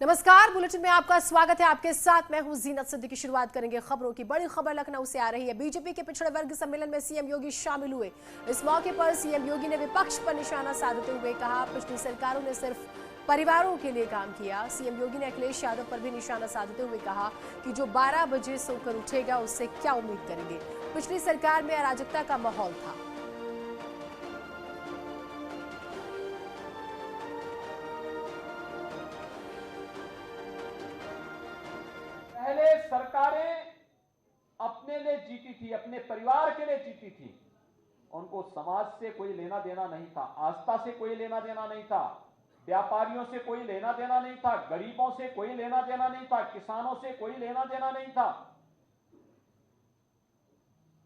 नमस्कार, बुलेटिन में आपका स्वागत है। आपके साथ मैं हूं जीनत सिद्दीकी। शुरुआत करेंगे खबरों की। बड़ी खबर लखनऊ से आ रही है। बीजेपी के पिछड़े वर्ग सम्मेलन में सीएम योगी शामिल हुए। इस मौके पर सीएम योगी ने विपक्ष पर निशाना साधते हुए कहा, पिछली सरकारों ने सिर्फ परिवारों के लिए काम किया। सीएम योगी ने अखिलेश यादव पर भी निशाना साधते हुए कहा कि जो 12 बजे सोकर उठेगा उससे क्या उम्मीद करेंगे। पिछली सरकार में अराजकता का माहौल था। पहले सरकारें अपने लिए जीती थी, अपने परिवार के लिए जीती थी। उनको समाज से कोई लेना देना नहीं था, आस्था से कोई लेना देना नहीं था, व्यापारियों से कोई लेना देना नहीं था, गरीबों से कोई लेना देना नहीं था, किसानों से कोई लेना देना नहीं था।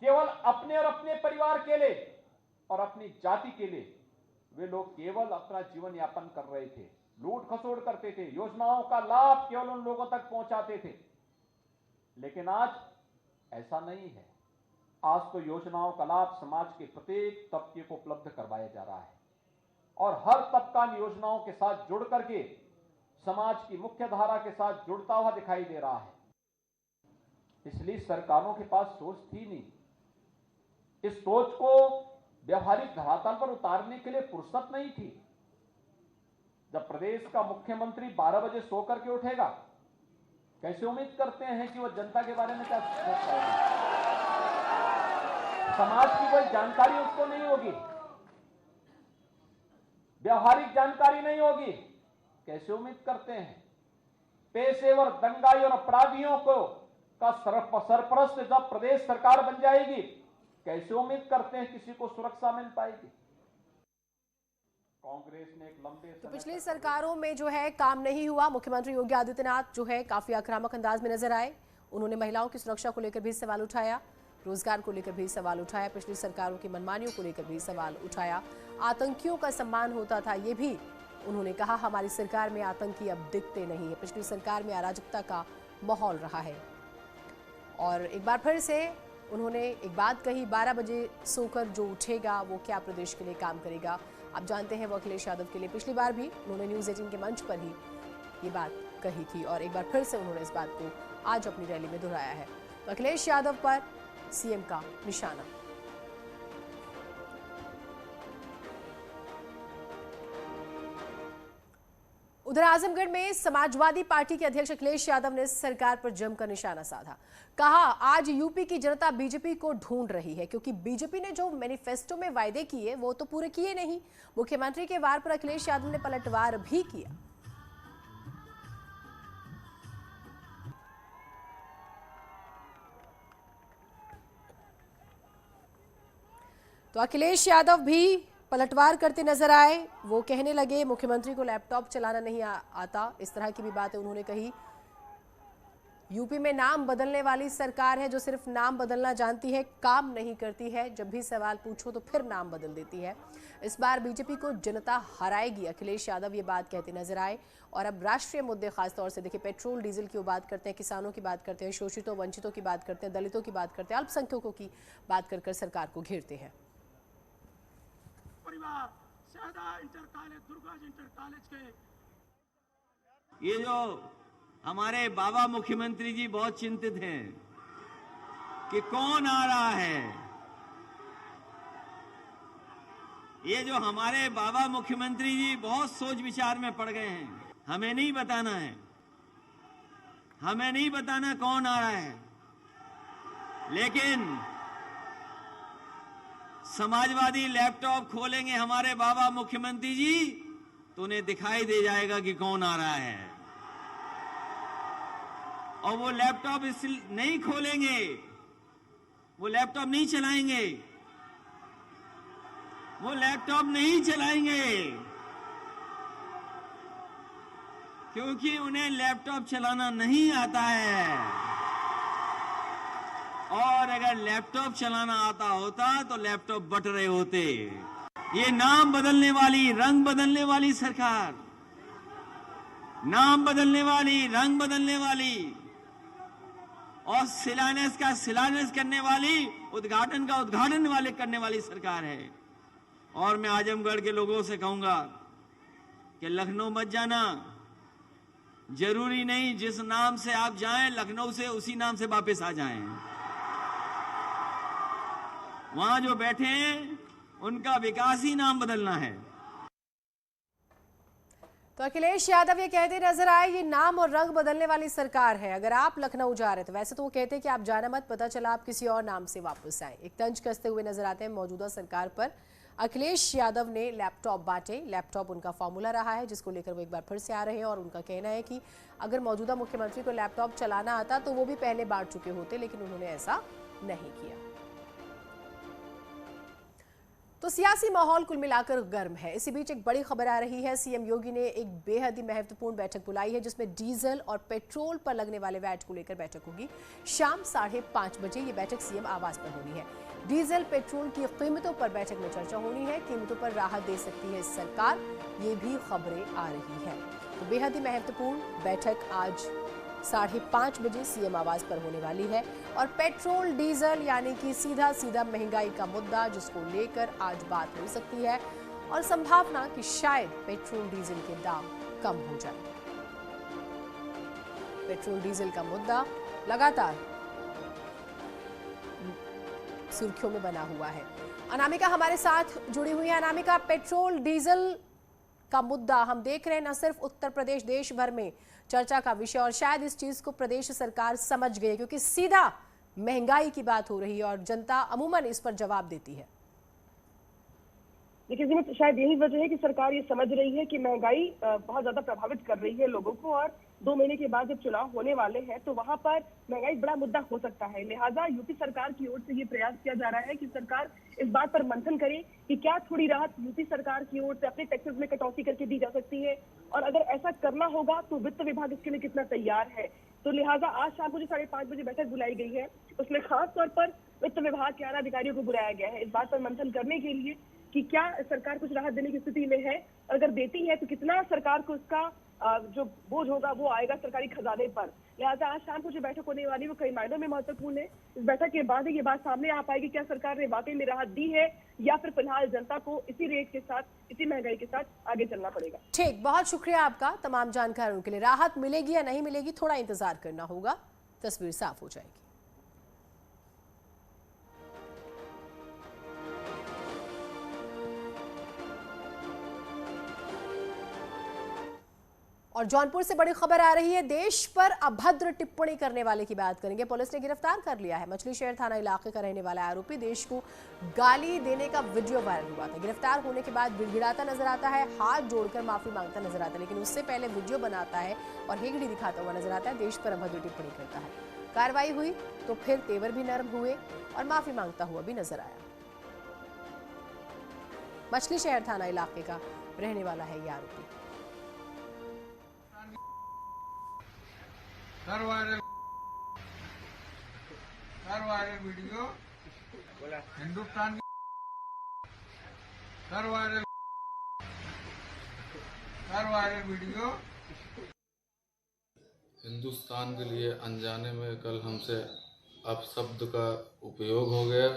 केवल अपने और अपने परिवार के लिए और अपनी जाति के लिए वे लोग केवल अपना जीवन यापन कर रहे थे, लूट खसोट करते थे, योजनाओं का लाभ केवल उन लोगों तक पहुंचाते थे। लेकिन आज ऐसा नहीं है। आज तो योजनाओं का लाभ समाज के प्रत्येक तबके को उपलब्ध करवाया जा रहा है और हर तबका इन योजनाओं के साथ जुड़ करके समाज की मुख्य धारा के साथ जुड़ता हुआ दिखाई दे रहा है। इसलिए सरकारों के पास सोच थी नहीं। इस सोच को व्यवहारिक धरातल पर उतारने के लिए फुर्सत नहीं थी। जब प्रदेश का मुख्यमंत्री 12 बजे सो करके उठेगा, कैसे उम्मीद करते हैं कि वो जनता के बारे में क्या सोच पाएगा। समाज की कोई जानकारी उसको नहीं होगी, व्यवहारिक जानकारी नहीं होगी। कैसे उम्मीद करते हैं पेशेवर दंगाई और अपराधियों को का सरपरस्त जब प्रदेश सरकार बन जाएगी, कैसे उम्मीद करते हैं किसी को सुरक्षा मिल पाएगी। कांग्रेस ने एक लंबे तो पिछली सरकारों में जो है काम नहीं हुआ। मुख्यमंत्री योगी आदित्यनाथ जो है काफी आक्रामक अंदाज में नजर आए। उन्होंने महिलाओं की सुरक्षा को लेकर भी सवाल उठाया, रोजगार को लेकर भी सवाल उठाया, पिछली सरकारों की मनमानियों को लेकर भी सवाल उठाया। आतंकियों का सम्मान होता था, ये भी उन्होंने कहा। हमारी सरकार में आतंकी अब दिखते नहीं है, पिछली सरकार में अराजकता का माहौल रहा है। और एक बार फिर से उन्होंने एक बात कही, 12 बजे सोकर जो उठेगा वो क्या प्रदेश के लिए काम करेगा। आप जानते हैं वो अखिलेश यादव के लिए पिछली बार भी उन्होंने न्यूज़ 18 के मंच पर ही ये बात कही थी और एक बार फिर से उन्होंने इस बात को आज अपनी रैली में दोहराया है। तो अखिलेश यादव पर सीएम का निशाना। उधर आजमगढ़ में समाजवादी पार्टी के अध्यक्ष अखिलेश यादव ने सरकार पर जमकर निशाना साधा। कहा, आज यूपी की जनता बीजेपी को ढूंढ रही है क्योंकि बीजेपी ने जो मैनिफेस्टो में वायदे किए वो तो पूरे किए नहीं। मुख्यमंत्री के वार पर अखिलेश यादव ने पलटवार भी किया। तो अखिलेश यादव भी पलटवार करते नजर आए। वो कहने लगे मुख्यमंत्री को लैपटॉप चलाना नहीं आता, इस तरह की भी बातें उन्होंने कही। यूपी में नाम बदलने वाली सरकार है जो सिर्फ नाम बदलना जानती है, काम नहीं करती है। जब भी सवाल पूछो तो फिर नाम बदल देती है। इस बार बीजेपी को जनता हराएगी, अखिलेश यादव ये बात कहते नजर आए। और अब राष्ट्रीय मुद्दे खासतौर से देखिए, पेट्रोल डीजल की बात करते हैं, किसानों की बात करते हैं, शोषितों वंचितों की बात करते हैं, दलितों की बात करते हैं, अल्पसंख्यकों की बात कर सरकार को घेरते हैं। ये जो हमारे बाबा मुख्यमंत्री जी बहुत चिंतित हैं कि कौन आ रहा है। ये जो हमारे बाबा मुख्यमंत्री जी बहुत सोच विचार में पड़ गए हैं। हमें नहीं बताना है, हमें नहीं बताना कौन आ रहा है, लेकिन समाजवादी लैपटॉप खोलेंगे हमारे बाबा मुख्यमंत्री जी तो उन्हें दिखाई दे जाएगा कि कौन आ रहा है। और वो लैपटॉप नहीं खोलेंगे, वो लैपटॉप नहीं चलाएंगे, वो लैपटॉप नहीं चलाएंगे क्योंकि उन्हें लैपटॉप चलाना नहीं आता है। और अगर लैपटॉप चलाना आता होता तो लैपटॉप बट रहे होते। ये नाम बदलने वाली, रंग बदलने वाली सरकार, नाम बदलने वाली, रंग बदलने वाली और शिलान्यास का शिलान्यास करने वाली, उद्घाटन का उद्घाटन वाले करने वाली सरकार है। और मैं आजमगढ़ के लोगों से कहूंगा कि लखनऊ मत जाना, जरूरी नहीं जिस नाम से आप जाएं लखनऊ से उसी नाम से वापस आ जाएं। वहां जो बैठे हैं उनका विकास ही नाम बदलना है। तो अखिलेश यादव ये कहते नजर आए ये नाम और रंग बदलने वाली सरकार है। अगर आप लखनऊ जा रहे थे, वैसे तो वो कहते कि आप जाना मत, पता चला आप किसी और नाम से वापस आए। एक तंज कसते हुए नजर आते हैं मौजूदा सरकार पर। अखिलेश यादव ने लैपटॉप बांटे। लैपटॉप उनका फॉर्मूला रहा है जिसको लेकर वो एक बार फिर से आ रहे हैं और उनका कहना है कि अगर मौजूदा मुख्यमंत्री को लैपटॉप चलाना आता तो वो भी पहले बांट चुके होते, लेकिन उन्होंने ऐसा नहीं किया। तो सियासी माहौल कुल मिलाकर गर्म है। इसी बीच एक बड़ी खबर आ रही है। सीएम योगी ने एक बेहद ही महत्वपूर्ण बैठक बुलाई है जिसमें डीजल और पेट्रोल पर लगने वाले वैट को लेकर बैठक होगी। शाम 5:30 बजे ये बैठक सीएम आवास पर होनी है। डीजल पेट्रोल की कीमतों पर बैठक में चर्चा होनी है। कीमतों पर राहत दे सकती है सरकार, ये भी खबरें आ रही है। तो बेहद ही महत्वपूर्ण बैठक आज 5:30 बजे सीएम आवास पर होने वाली है। और पेट्रोल डीजल यानी कि सीधा सीधा महंगाई का मुद्दा जिसको लेकर आज बात हो सकती है और संभावना कि शायद पेट्रोल डीजल के दाम कम हो जाए। पेट्रोल डीजल का मुद्दा लगातार सुर्खियों में बना हुआ है। अनामिका हमारे साथ जुड़ी हुई है। अनामिका, पेट्रोल डीजल का मुद्दा हम देख रहे हैं न सिर्फ उत्तर प्रदेश, देश भर में चर्चा का विषय, और शायद इस चीज को प्रदेश सरकार समझ गई क्योंकि सीधा महंगाई की बात हो रही है और जनता अमूमन इस पर जवाब देती है। देखिए जीनत, शायद यही वजह है कि सरकार ये समझ रही है कि महंगाई बहुत ज्यादा प्रभावित कर रही है लोगों को, और 2 महीने के बाद जब चुनाव होने वाले हैं तो वहां पर महंगाई बड़ा मुद्दा हो सकता है। लिहाजा यूपी सरकार की ओर से ये प्रयास किया जा रहा है कि सरकार इस बात पर मंथन करे कि क्या थोड़ी राहत यूपी सरकार की ओर से अपने टैक्सेस में कटौती करके दी जा सकती है, और अगर ऐसा करना होगा तो वित्त विभाग इसके लिए कितना तैयार है। तो लिहाजा आज शाम को जो 5:30 बजे बैठक बुलाई गई है उसमें खास तौर पर वित्त विभाग के आला अधिकारियों को बुलाया गया है इस बात पर मंथन करने के लिए कि क्या सरकार कुछ राहत देने की स्थिति में है, अगर देती है तो कितना सरकार को उसका जो बोझ होगा वो आएगा सरकारी खजाने पर। लिहाजा आज शाम को जो बैठक होने वाली है वो कई मायनों में महत्वपूर्ण है। इस बैठक के बाद ही ये बात सामने आ पाएगी क्या सरकार ने वाकई में राहत दी है या फिर फिलहाल जनता को इसी रेट के साथ, इसी महंगाई के साथ आगे चलना पड़ेगा। ठीक, बहुत शुक्रिया आपका तमाम जानकारियों के लिए। राहत मिलेगी या नहीं मिलेगी थोड़ा इंतजार करना होगा, तस्वीर साफ हो जाएगी। और जौनपुर से बड़ी खबर आ रही है। देश पर अभद्र टिप्पणी करने वाले की बात करेंगे। पुलिस ने गिरफ्तार कर लिया है। मछली शहर थाना इलाके का रहने वाला आरोपी देश को गाली देने का वीडियो वायरल हुआ था। गिरफ्तार होने के बाद गिड़गिड़ाता नजर आता है, हाथ जोड़कर माफी मांगता नजर आता है, लेकिन उससे पहले वीडियो बनाता है और हेगड़ी दिखाता हुआ नजर आता है, देश पर अभद्र टिप्पणी करता है। कार्रवाई हुई तो फिर तेवर भी नरम हुए और माफी मांगता हुआ भी नजर आया। मछली शहर थाना इलाके का रहने वाला है ये आरोपी। सर वायरल वीडियो हिंदुस्तान की सर वायरल वीडियो हिंदुस्तान के लिए अनजाने में कल हमसे अपशब्द का उपयोग हो गया,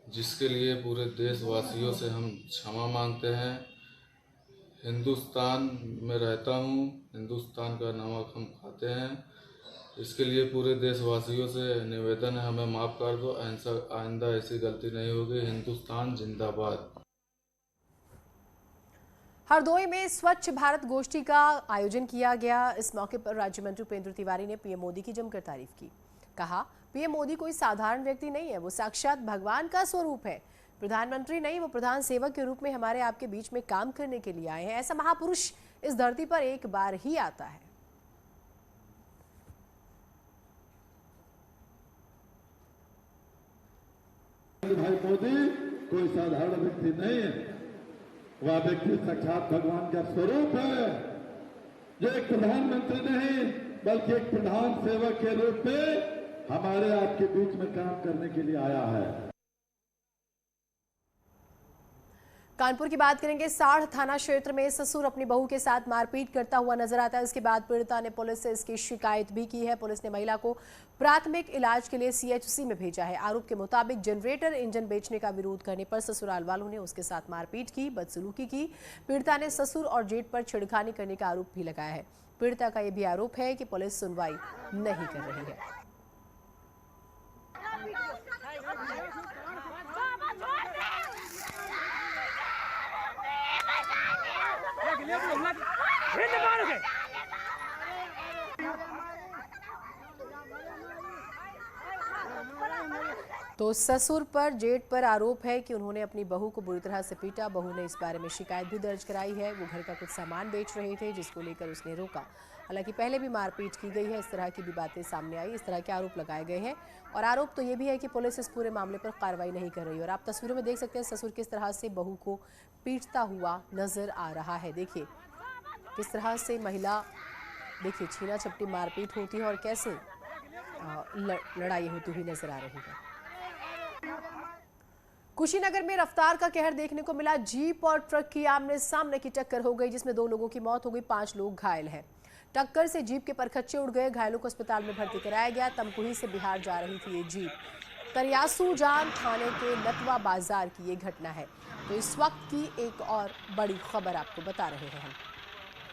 जिसके लिए पूरे देशवासियों से हम क्षमा मांगते हैं। हिंदुस्तान में रहता हूँ, हिंदुस्तान का नमक हम खाते हैं, इसके लिए पूरे देशवासियों से निवेदन है हमें माफ़ कर दो, आइंदा ऐसी गलती नहीं होगी। हिंदुस्तान जिंदाबाद। हरदोई में स्वच्छ भारत गोष्ठी का आयोजन किया गया। इस मौके पर राज्य मंत्री उपेंद्र तिवारी ने पीएम मोदी की जमकर तारीफ की। कहा, पीएम मोदी कोई साधारण व्यक्ति नहीं है, वो साक्षात भगवान का स्वरूप है। प्रधानमंत्री नहीं, वो प्रधान सेवक के रूप में हमारे आपके बीच में काम करने के लिए आए हैं। ऐसा महापुरुष इस धरती पर एक बार ही आता है। भाई मोदी कोई साधारण व्यक्ति नहीं है, वह व्यक्ति साक्षात भगवान का स्वरूप है, जो एक प्रधानमंत्री नहीं बल्कि एक प्रधान सेवक के रूप में हमारे आपके बीच में काम करने के लिए आया है। कानपुर की बात करेंगे। साढ़ थाना क्षेत्र में ससुर अपनी बहू के साथ मारपीट करता हुआ नजर आता है। उसके बाद पीड़िता ने पुलिस से इसकी शिकायत भी की है। पुलिस ने महिला को प्राथमिक इलाज के लिए CHC में भेजा है। आरोप के मुताबिक जनरेटर इंजन बेचने का विरोध करने पर ससुराल वालों ने उसके साथ मारपीट की, बदसलूकी की। पीड़िता ने ससुर और जेठ पर छेड़खानी करने का आरोप भी लगाया है। पीड़िता का यह भी आरोप है कि पुलिस सुनवाई नहीं कर रही है। तो ससुर पर जेठ पर आरोप है कि उन्होंने अपनी बहू को बुरी तरह से पीटा। बहू ने इस बारे में शिकायत भी दर्ज कराई है। वो घर का कुछ सामान बेच रहे थे जिसको लेकर उसने रोका। हालांकि पहले भी मारपीट की गई है। इस तरह की भी बातें सामने आई, इस तरह के आरोप लगाए गए हैं। और आरोप तो ये भी है कि पुलिस इस पूरे मामले पर कार्रवाई नहीं कर रही। और आप तस्वीरों में देख सकते हैं ससुर किस तरह से बहू को पीटता हुआ नजर आ रहा है। देखिए किस तरह से महिला, देखिए छीना झपटी मारपीट होती है और कैसे लड़ाई होती हुई नजर आ रही है। कुशीनगर में रफ्तार का कहर देखने को मिला। जीप और ट्रक की आमने सामने की टक्कर हो गई जिसमें 2 लोगों की मौत हो गई, 5 लोग घायल हैं। टक्कर से जीप के परखच्चे उड़ गए। घायलों को अस्पताल में भर्ती कराया गया। तमकुही से बिहार जा रही थी ये जीप। तरियासुजान थाने के नतवा बाजार की ये घटना है। तो इस वक्त की एक और बड़ी खबर आपको बता रहे हैं हम।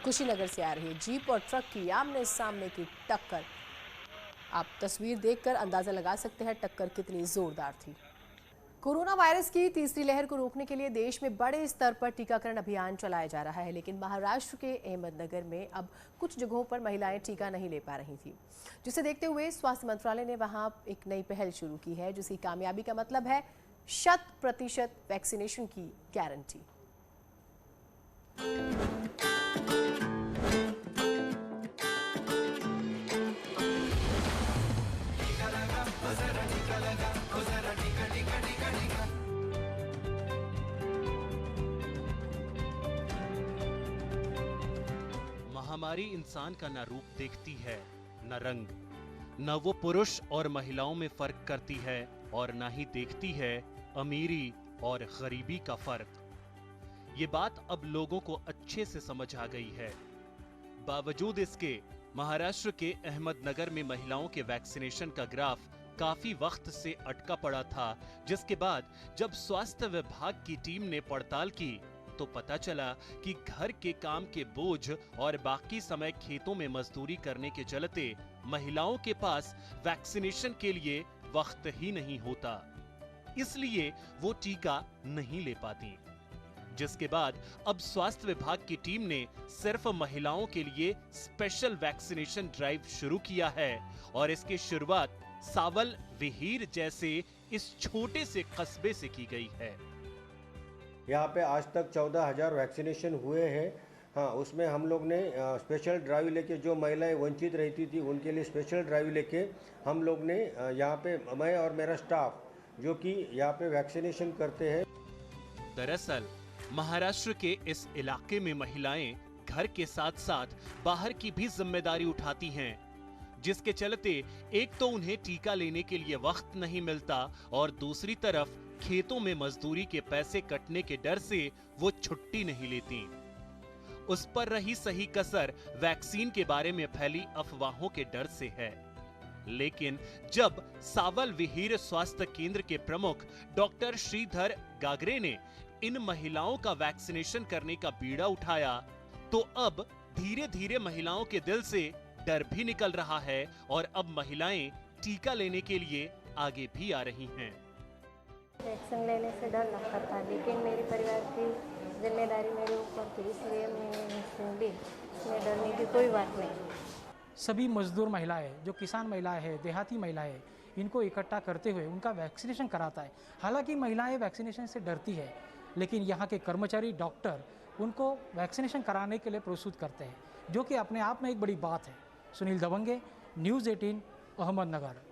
कुशीनगर से आ रही है जीप और ट्रक की आमने सामने की टक्कर। आप तस्वीर देखकर अंदाजा लगा सकते हैं टक्कर कितनी जोरदार थी। कोरोना वायरस की तीसरी लहर को रोकने के लिए देश में बड़े स्तर पर टीकाकरण अभियान चलाया जा रहा है। लेकिन महाराष्ट्र के अहमदनगर में अब कुछ जगहों पर महिलाएं टीका नहीं ले पा रही थी, जिसे देखते हुए स्वास्थ्य मंत्रालय ने वहां एक नई पहल शुरू की है, जिसकी कामयाबी का मतलब है 100% वैक्सीनेशन की गारंटी। महामारी इंसान का न रूप देखती है, न रंग, न वो पुरुष और महिलाओं में फर्क करती है और न ही देखती है अमीरी और गरीबी का फर्क। ये बात अब लोगों को अच्छे से समझ आ गई है। बावजूद इसके महाराष्ट्र के अहमदनगर में महिलाओं के वैक्सीनेशन का ग्राफ काफी वक्त से अटका पड़ा था, जिसके बाद जब स्वास्थ्य विभाग की टीम ने पड़ताल की तो पता चला कि घर के काम के बोझ और बाकी समय खेतों में मजदूरी करने के चलते महिलाओं के पास वैक्सीनेशन के लिए वक्त ही नहीं होता, इसलिए वो टीका नहीं ले पाती। जिसके बाद अब स्वास्थ्य विभाग की टीम ने सिर्फ महिलाओं के लिए स्पेशल वैक्सीनेशन ड्राइव शुरू किया है और इसकी शुरुआत सावल विहीर जैसे इस छोटे से कस्बे से की गई है। यहाँ पे आज तक 14,000 वैक्सीनेशन हुए हैं। हाँ, उसमें हम लोग ने स्पेशल ड्राइव लेके जो महिलाएं वंचित रहती थी उनके लिए स्पेशल ड्राइव लेके हम लोग ने यहाँ पे, मैं और मेरा स्टाफ जो कि यहाँ पे वैक्सीनेशन करते हैं। दरअसल महाराष्ट्र के इस इलाके में महिलाएं घर के साथ साथ बाहर की भी जिम्मेदारी उठाती हैं, जिसके चलते एक तो उन्हें टीका लेने के लिए वक्त नहीं मिलता और दूसरी तरफ खेतों में मजदूरी के पैसे कटने के डर से वो छुट्टी नहीं लेती। उस पर रही सही कसर वैक्सीन के बारे में फैली अफवाहों के डर से है। लेकिन जब सावल विहीर स्वास्थ्य केंद्र के प्रमुख डॉक्टर श्रीधर गागरे ने इन महिलाओं का वैक्सीनेशन करने का बीड़ा उठाया तो अब धीरे धीरे महिलाओं के दिल से डर भी निकल रहा है और अब महिलाएं टीका लेने के लिए आगे भी आ रही हैं। वैक्सीन लेने से डर लगता था, लेकिन मेरे परिवार की जिम्मेदारी मेरे ऊपर थी, इसलिए मैंने वैक्सीन ली। इसमें डरने की कोई बात नहीं। सभी मजदूर महिलाएं, जो किसान महिलाएं हैं, देहाती महिलाएं, इनको इकट्ठा करते हुए उनका वैक्सीनेशन कराता है। हालांकि महिलाएं वैक्सीनेशन से डरती है, लेकिन यहाँ के कर्मचारी डॉक्टर उनको वैक्सीनेशन कराने के लिए प्रोत्साहित करते हैं, जो कि अपने आप में एक बड़ी बात है। सुनील दबंगे, न्यूज़ 18, अहमदनगर।